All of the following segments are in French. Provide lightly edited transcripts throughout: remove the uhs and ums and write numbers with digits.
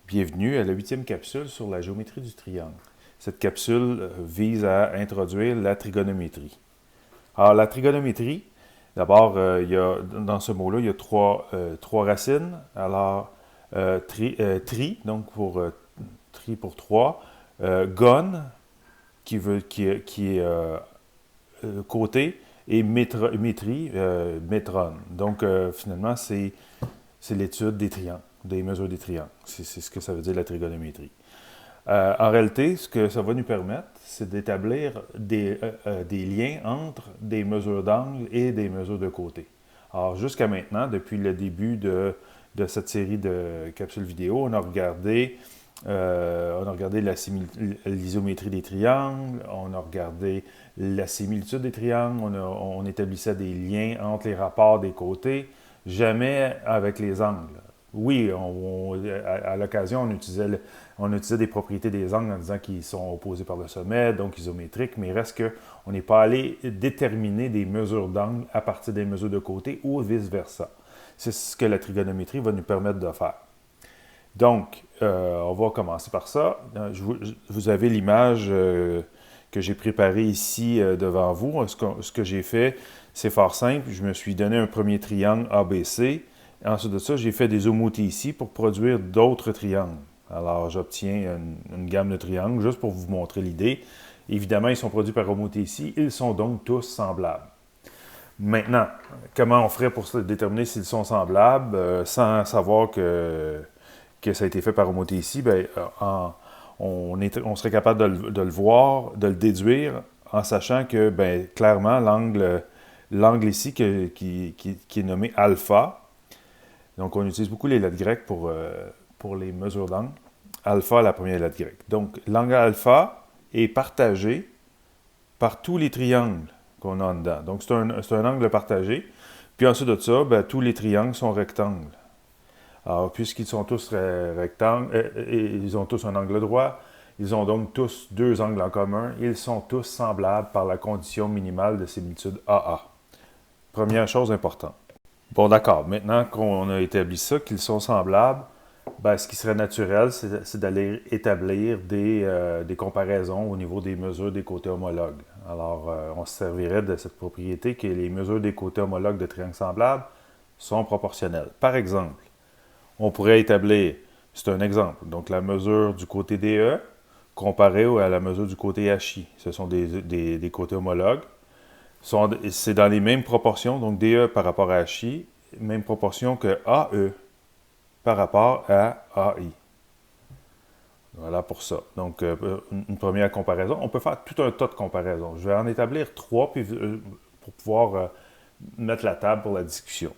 Bienvenue à la 8e capsule sur la géométrie du triangle. Cette capsule vise à introduire la trigonométrie. Alors, la trigonométrie, d'abord, dans ce mot-là, il y a trois racines. Alors, tri, donc tri pour 3. Gon, qui est côté, et métrie, métron. Donc, finalement, c'est l'étude des triangles, des mesures des triangles. C'est ce que ça veut dire la trigonométrie. En réalité, ce que ça va nous permettre, c'est d'établir des liens entre des mesures d'angle et des mesures de côté. Alors, jusqu'à maintenant, depuis le début de cette série de capsules vidéo, on a regardé l'isométrie des triangles, on a regardé la similitude des triangles, on établissait des liens entre les rapports des côtés, jamais avec les angles. Oui, à l'occasion, on utilisait des propriétés des angles en disant qu'ils sont opposés par le sommet, donc isométriques, mais il reste qu'on n'est pas allé déterminer des mesures d'angle à partir des mesures de côté ou vice-versa. C'est ce que la trigonométrie va nous permettre de faire. Donc, on va commencer par ça. Vous avez l'image que j'ai préparée ici devant vous. Ce que j'ai fait, c'est fort simple. Je me suis donné un premier triangle ABC. Ensuite de ça, j'ai fait des homothéties ici pour produire d'autres triangles. Alors, j'obtiens une gamme de triangles juste pour vous montrer l'idée. Évidemment, ils sont produits par homothétie. Ils sont donc tous semblables. Maintenant, comment on ferait pour déterminer s'ils sont semblables sans savoir que ça a été fait par homothétie? On serait capable de le voir, de le déduire en sachant que, clairement, l'angle ici qui est nommé alpha. Donc, on utilise beaucoup les lettres grecques pour les mesures d'angle. Alpha, la première lettre grecque. Donc, l'angle alpha est partagé par tous les triangles qu'on a en dedans. Donc, c'est un angle partagé. Puis ensuite de ça, tous les triangles sont rectangles. Alors, puisqu'ils sont tous rectangles, ils ont tous un angle droit, ils ont donc tous deux angles en commun. Ils sont tous semblables par la condition minimale de similitude AA. Première chose importante. Bon, d'accord. Maintenant qu'on a établi ça, qu'ils sont semblables, ce qui serait naturel, c'est d'aller établir des comparaisons au niveau des mesures des côtés homologues. Alors, on se servirait de cette propriété que les mesures des côtés homologues de triangles semblables sont proportionnelles. Par exemple, on pourrait établir, c'est un exemple, donc la mesure du côté DE comparée à la mesure du côté HI. Ce sont des côtés homologues. C'est dans les mêmes proportions, donc DE par rapport à HI, même proportion que AE par rapport à AI. Voilà pour ça. Donc, une première comparaison. On peut faire tout un tas de comparaisons. Je vais en établir 3 pour pouvoir mettre la table pour la discussion.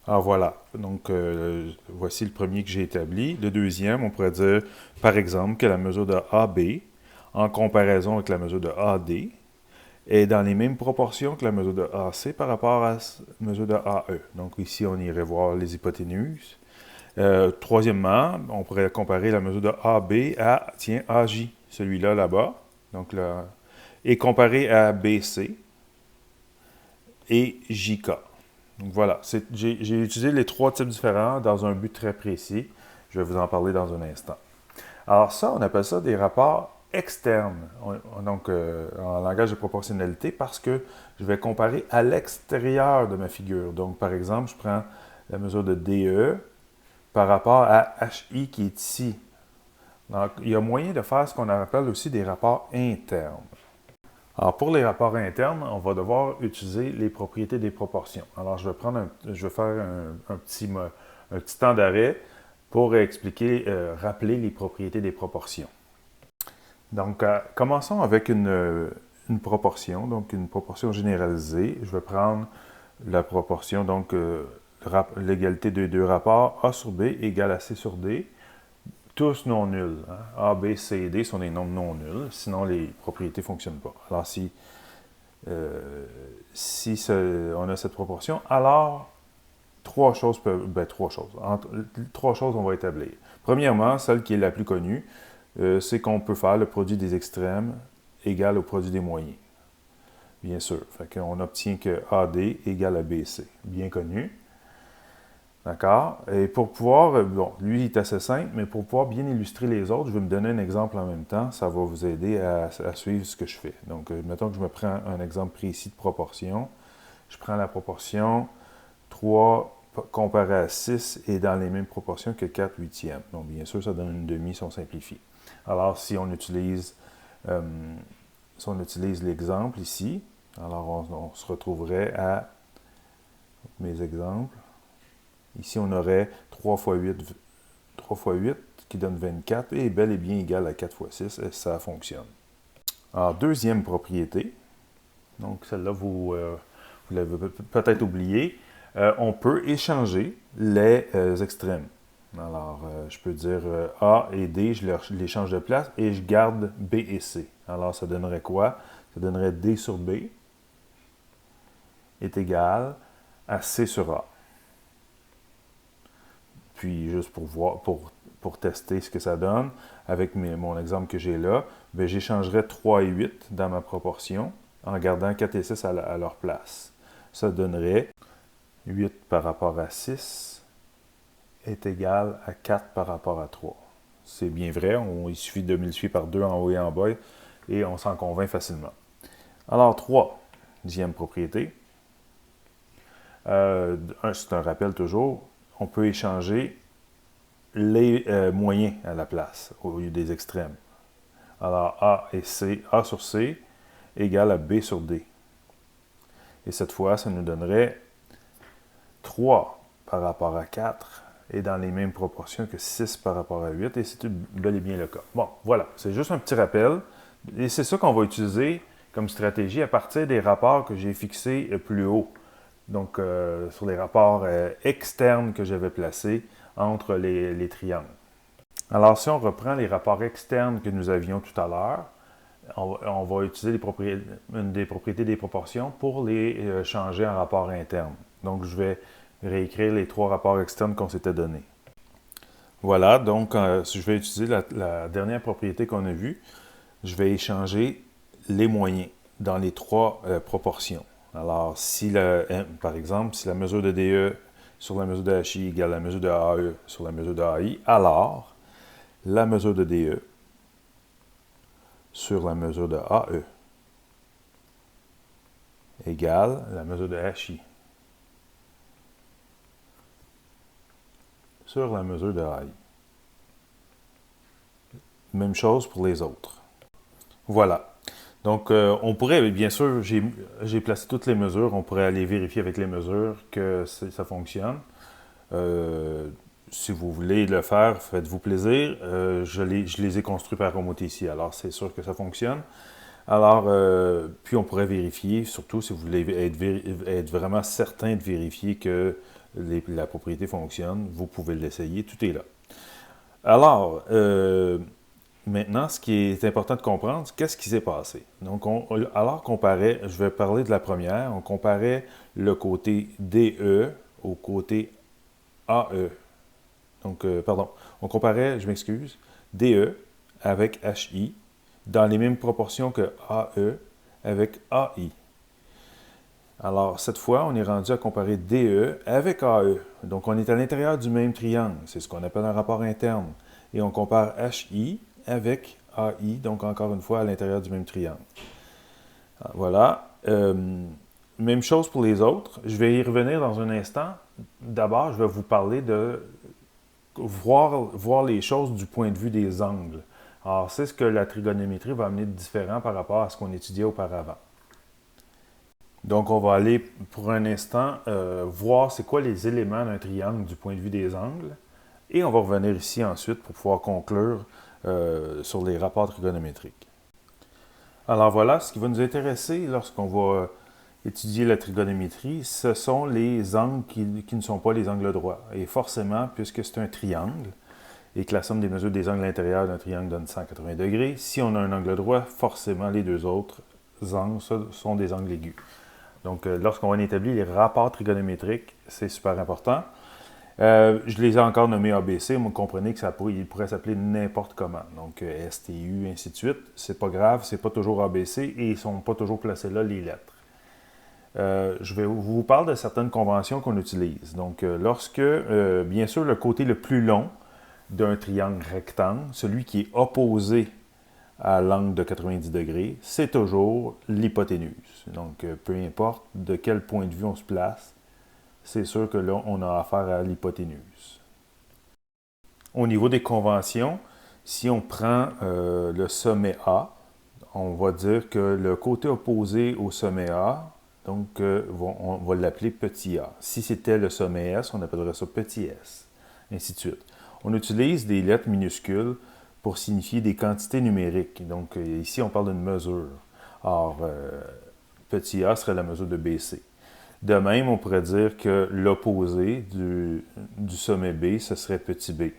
Alors voilà. Donc, voici le premier que j'ai établi. Le deuxième, on pourrait dire, par exemple, que la mesure de AB, en comparaison avec la mesure de AD, est dans les mêmes proportions que la mesure de AC par rapport à la mesure de AE. Donc ici, on irait voir les hypoténuses. Troisièmement, on pourrait comparer la mesure de AB à, AJ, celui-là là-bas, donc là, et comparer à BC et JK. Donc voilà, j'ai utilisé les 3 types différents dans un but très précis. Je vais vous en parler dans un instant. Alors ça, on appelle ça des rapports externes, donc en langage de proportionnalité, parce que je vais comparer à l'extérieur de ma figure. Donc, par exemple, je prends la mesure de DE par rapport à HI qui est ici. Donc, il y a moyen de faire ce qu'on appelle aussi des rapports internes. Alors, pour les rapports internes, on va devoir utiliser les propriétés des proportions. Alors, je vais faire un petit temps d'arrêt pour expliquer, rappeler les propriétés des proportions. Donc, commençons avec une proportion, donc une proportion généralisée. Je vais prendre la proportion, donc l'égalité de deux rapports A sur B égale à C sur D, tous non nuls. A, B, C et D sont des nombres non nuls, sinon les propriétés ne fonctionnent pas. Alors, si on a cette proportion, alors trois choses, on va établir. Premièrement, celle qui est la plus connue, c'est qu'on peut faire le produit des extrêmes égal au produit des moyens. Bien sûr. Fait qu'on obtient que AD égale à BC. Bien connu. D'accord? Et pour pouvoir, bon, lui, il est assez simple, mais pour pouvoir bien illustrer les autres, je vais me donner un exemple en même temps. Ça va vous aider à suivre ce que je fais. Donc, mettons que je me prends un exemple précis de proportion. Je prends la proportion 3 comparé à 6 est dans les mêmes proportions que 4 huitièmes. Donc, bien sûr, ça donne une demi si on simplifie. Alors, euh, si on utilise l'exemple ici, alors on se retrouverait à mes exemples. Ici, on aurait 3 fois 8 qui donne 24 et est bel et bien égal à 4 fois 6 et ça fonctionne. Alors, deuxième propriété, donc celle-là, vous l'avez peut-être oublié, on peut échanger les extrêmes. Alors, je peux dire A et D, je les change de place et je garde B et C. Alors, ça donnerait quoi? Ça donnerait D sur B est égal à C sur A. Puis, juste pour voir, pour tester ce que ça donne, avec mon exemple que j'ai là, ben, j'échangerais 3 et 8 dans ma proportion en gardant 4 et 6 à leur place. Ça donnerait 8 par rapport à 6 est égal à 4 par rapport à 3. C'est bien vrai, il suffit de multiplier par 2 en haut et en bas et on s'en convainc facilement. Alors, 3, dixième propriété. C'est un rappel toujours, on peut échanger les moyens à la place au lieu des extrêmes. Alors, A sur C égale à B sur D. Et cette fois, ça nous donnerait 3 par rapport à 4 est dans les mêmes proportions que 6 par rapport à 8, et c'est bel et bien le cas. Bon, voilà, c'est juste un petit rappel, et c'est ça qu'on va utiliser comme stratégie à partir des rapports que j'ai fixés plus haut. Donc, sur les rapports externes que j'avais placés entre les triangles. Alors, si on reprend les rapports externes que nous avions tout à l'heure, on va utiliser une des propriétés des proportions pour les changer en rapport interne. Donc, je vais réécrire les 3 rapports externes qu'on s'était donnés. Voilà, donc si je vais utiliser la dernière propriété qu'on a vue, je vais échanger les moyens dans les 3 proportions. Alors, par exemple, si la mesure de DE sur la mesure de HI égale la mesure de AE sur la mesure de AI, alors la mesure de DE sur la mesure de AE égale la mesure de HI sur la mesure de AI. Même chose pour les autres. Voilà. Donc, on pourrait, bien sûr, j'ai placé toutes les mesures, on pourrait aller vérifier avec les mesures que ça fonctionne. Si vous voulez le faire, faites-vous plaisir. Je les ai construits par remote ici, alors c'est sûr que ça fonctionne. Alors, puis on pourrait vérifier, surtout si vous voulez être vraiment certain de vérifier que la propriété fonctionne, vous pouvez l'essayer, tout est là. Alors, maintenant, ce qui est important de comprendre, qu'est-ce qui s'est passé? Donc, alors qu'on comparait, je vais parler de la première, on comparait le côté DE au côté AE. Donc, pardon, on comparait, je m'excuse, DE avec HI dans les mêmes proportions que AE avec AI. Alors, cette fois, on est rendu à comparer DE avec AE. Donc, on est à l'intérieur du même triangle. C'est ce qu'on appelle un rapport interne. Et on compare HI avec AI, donc encore une fois à l'intérieur du même triangle. Voilà. Même chose pour les autres. Je vais y revenir dans un instant. D'abord, je vais vous parler de voir les choses du point de vue des angles. Alors, c'est ce que la trigonométrie va amener de différent par rapport à ce qu'on étudiait auparavant. Donc, on va aller pour un instant voir c'est quoi les éléments d'un triangle du point de vue des angles. Et on va revenir ici ensuite pour pouvoir conclure sur les rapports trigonométriques. Alors voilà, ce qui va nous intéresser lorsqu'on va étudier la trigonométrie, ce sont les angles qui ne sont pas les angles droits. Et forcément, puisque c'est un triangle, et que la somme des mesures des angles intérieurs d'un triangle donne 180 degrés, si on a un angle droit, forcément les deux autres angles sont des angles aigus. Donc, lorsqu'on va établir les rapports trigonométriques, c'est super important. Je les ai encore nommés ABC, vous comprenez qu'ils pourraient s'appeler n'importe comment. Donc, STU, ainsi de suite. C'est pas grave, c'est pas toujours ABC et ils sont pas toujours placés là, les lettres. je vais vous parler de certaines conventions qu'on utilise. Donc, lorsque, bien sûr, le côté le plus long d'un triangle rectangle, celui qui est opposé à l'angle de 90 degrés, c'est toujours l'hypoténuse. Donc, peu importe de quel point de vue on se place, c'est sûr que là, on a affaire à l'hypoténuse. Au niveau des conventions, si on prend le sommet A, on va dire que le côté opposé au sommet A, donc on va l'appeler petit a. Si c'était le sommet S, on appellerait ça petit s, ainsi de suite. On utilise des lettres minuscules pour signifier des quantités numériques. Donc ici, on parle d'une mesure. Or, petit a serait la mesure de BC. De même, on pourrait dire que l'opposé du sommet B, ce serait petit b.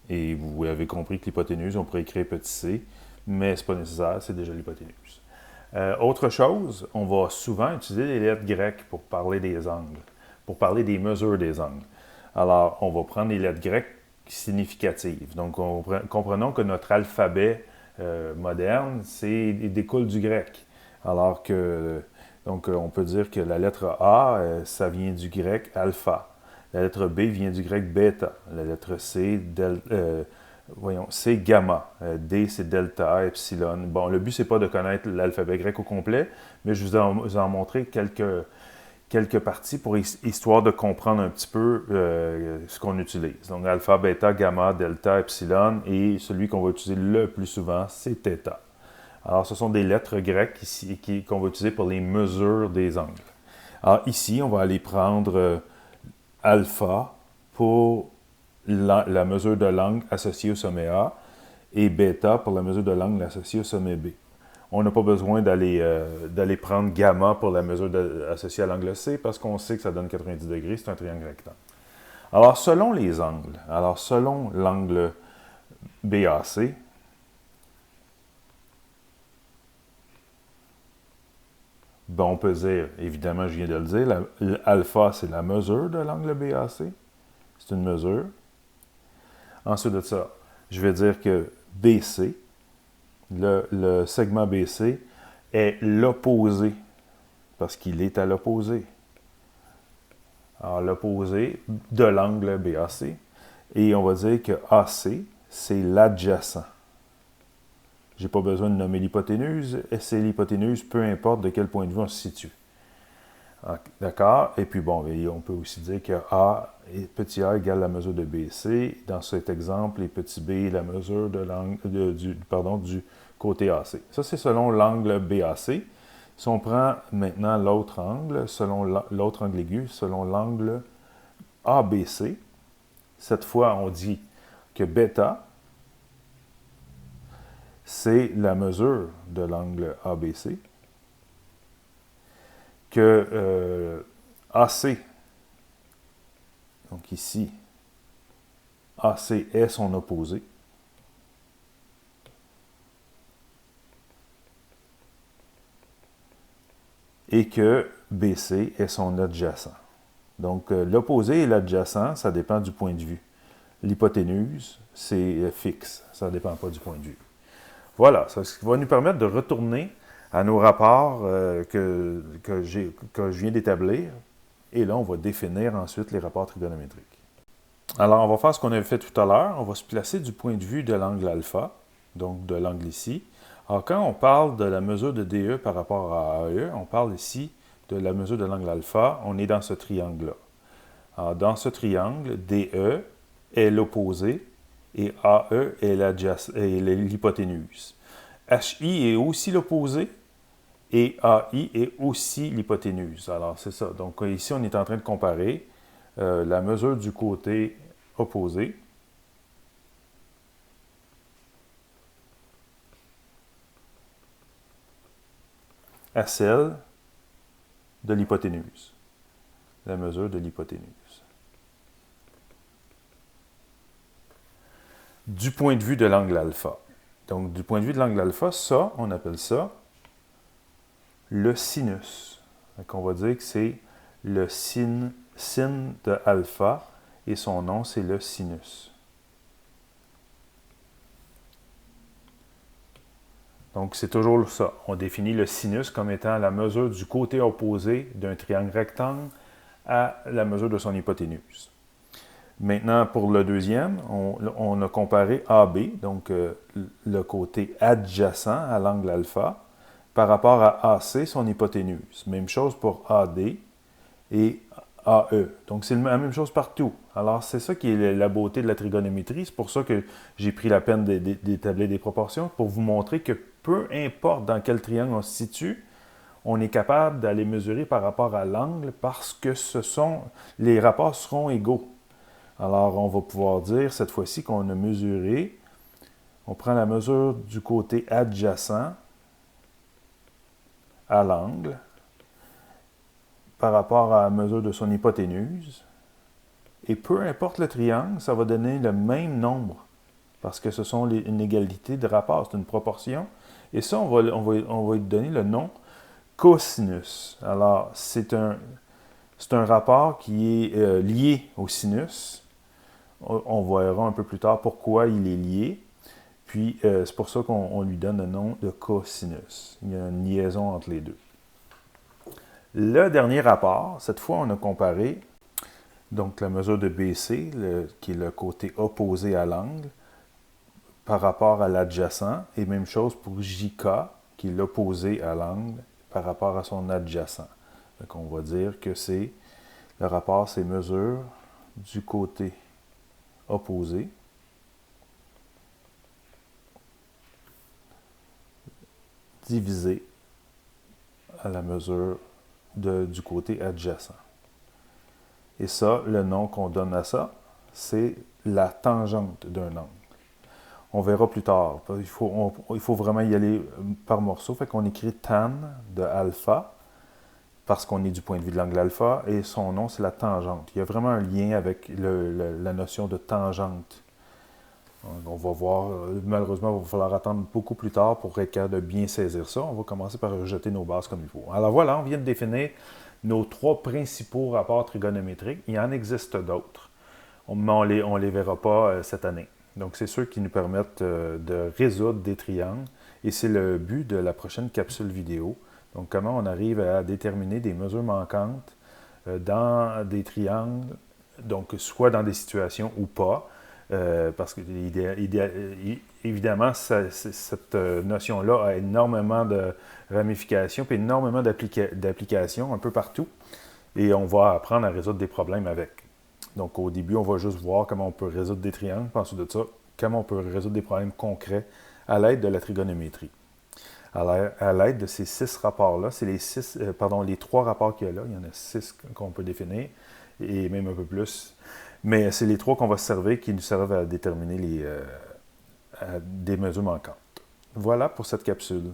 Et vous avez compris que l'hypoténuse, on pourrait écrire petit c, mais ce n'est pas nécessaire, c'est déjà l'hypoténuse. Autre chose, on va souvent utiliser les lettres grecques pour parler des angles, pour parler des mesures des angles. Alors, on va prendre les lettres grecques significatives. Donc, comprenons que notre alphabet moderne, découle du grec. Alors que, donc, on peut dire que la lettre A, ça vient du grec alpha. La lettre B vient du grec bêta. La lettre C, c'est gamma. D, c'est delta, epsilon. Bon, le but, c'est pas de connaître l'alphabet grec au complet, mais je vous en montrer quelques parties pour histoire de comprendre un petit peu ce qu'on utilise. Donc, alpha, bêta, gamma, delta, epsilon, et celui qu'on va utiliser le plus souvent, c'est θ. Alors, ce sont des lettres grecques qu'on va utiliser pour les mesures des angles. Alors, ici, on va aller prendre alpha pour la mesure de l'angle associée au sommet A et bêta pour la mesure de l'angle associée au sommet B. On n'a pas besoin d'aller prendre gamma pour la mesure associée à l'angle C parce qu'on sait que ça donne 90 degrés, c'est un triangle rectangle. Alors, selon les angles, selon l'angle BAC, ben, on peut dire, évidemment, je viens de le dire, alpha, c'est la mesure de l'angle BAC. C'est une mesure. Ensuite de ça, je vais dire que BC, le segment BC, est l'opposé, parce qu'il est à l'opposé. Alors, l'opposé de l'angle BAC. Et on va dire que AC, c'est l'adjacent. Je n'ai pas besoin de nommer l'hypoténuse, et c'est l'hypoténuse, peu importe de quel point de vue on se situe. D'accord? Et puis bon, on peut aussi dire que A, petit a égale la mesure de BC. Dans cet exemple, et petit b, la mesure de du côté AC. Ça, c'est selon l'angle BAC. Si on prend maintenant l'autre angle, selon l'autre angle aigu, selon l'angle ABC, cette fois, on dit que bêta, c'est la mesure de l'angle ABC, que AC, donc ici, AC est son opposé, et que BC est son adjacent. Donc, l'opposé et l'adjacent, ça dépend du point de vue. L'hypoténuse, c'est fixe, ça ne dépend pas du point de vue. Voilà, ça va nous permettre de retourner à nos rapports que je viens d'établir. Et là, on va définir ensuite les rapports trigonométriques. Alors, on va faire ce qu'on avait fait tout à l'heure. On va se placer du point de vue de l'angle alpha, donc de l'angle ici. Alors, quand on parle de la mesure de DE par rapport à AE, on parle ici de la mesure de l'angle alpha. On est dans ce triangle-là. Alors, dans ce triangle, DE est l'opposé et AE est l'hypoténuse. HI est aussi l'opposé et AI est aussi l'hypoténuse. Alors, c'est ça. Donc, ici, on est en train de comparer la mesure du côté opposé à celle de l'hypoténuse. La mesure de l'hypoténuse. Du point de vue de l'angle alpha. Donc, du point de vue de l'angle alpha, ça, on appelle ça le sinus. Donc, on va dire que c'est le sin de alpha et son nom, c'est le sinus. Donc, c'est toujours ça. On définit le sinus comme étant la mesure du côté opposé d'un triangle rectangle à la mesure de son hypoténuse. Maintenant, pour le deuxième, on a comparé AB, donc le côté adjacent à l'angle alpha, par rapport à AC, son hypoténuse. Même chose pour AD et AE. Donc, c'est la même chose partout. Alors, c'est ça qui est la beauté de la trigonométrie. C'est pour ça que j'ai pris la peine d'établir des proportions, pour vous montrer que peu importe dans quel triangle on se situe, on est capable d'aller mesurer par rapport à l'angle parce que les rapports seront égaux. Alors, on va pouvoir dire cette fois-ci qu'on a mesuré, on prend la mesure du côté adjacent à l'angle par rapport à la mesure de son hypoténuse. Et peu importe le triangle, ça va donner le même nombre parce que ce sont une égalité de rapport, c'est une proportion. Et ça, on va lui donner le nom cosinus. Alors, c'est un rapport qui est lié au sinus. On verra un peu plus tard pourquoi il est lié. Puis, c'est pour ça qu'on lui donne le nom de cosinus. Il y a une liaison entre les deux. Le dernier rapport, cette fois, on a comparé donc la mesure de BC, qui est le côté opposé à l'angle, par rapport à l'adjacent. Et même chose pour JK, qui est l'opposé à l'angle, par rapport à son adjacent. Donc, on va dire que le rapport, c'est mesure du côté opposé divisé à la mesure du côté adjacent. Et ça, le nom qu'on donne à ça, c'est la tangente d'un angle. On verra plus tard. Il faut vraiment y aller par morceaux. Fait qu'on écrit tan de alpha, parce qu'on est du point de vue de l'angle alpha, et son nom, c'est la tangente. Il y a vraiment un lien avec la notion de tangente. On va voir, malheureusement, il va falloir attendre beaucoup plus tard pour être capable de bien saisir ça. On va commencer par rejeter nos bases comme il faut. Alors voilà, on vient de définir nos trois principaux rapports trigonométriques. Il en existe d'autres, mais on les verra pas cette année. Donc, c'est ceux qui nous permettent de résoudre des triangles, et c'est le but de la prochaine capsule vidéo. Donc, comment on arrive à déterminer des mesures manquantes dans des triangles, donc soit dans des situations ou pas, parce que évidemment, cette notion-là a énormément de ramifications, puis énormément d'applications un peu partout, et on va apprendre à résoudre des problèmes avec. Donc, au début, on va juste voir comment on peut résoudre des triangles, puis ensuite de ça, comment on peut résoudre des problèmes concrets à l'aide de la trigonométrie. À l'aide de ces 6 rapports-là, c'est les 3 rapports qu'il y a là, il y en a 6 qu'on peut définir, et même un peu plus. Mais c'est les 3 qu'on va se servir qui nous servent à déterminer des mesures manquantes. Voilà pour cette capsule.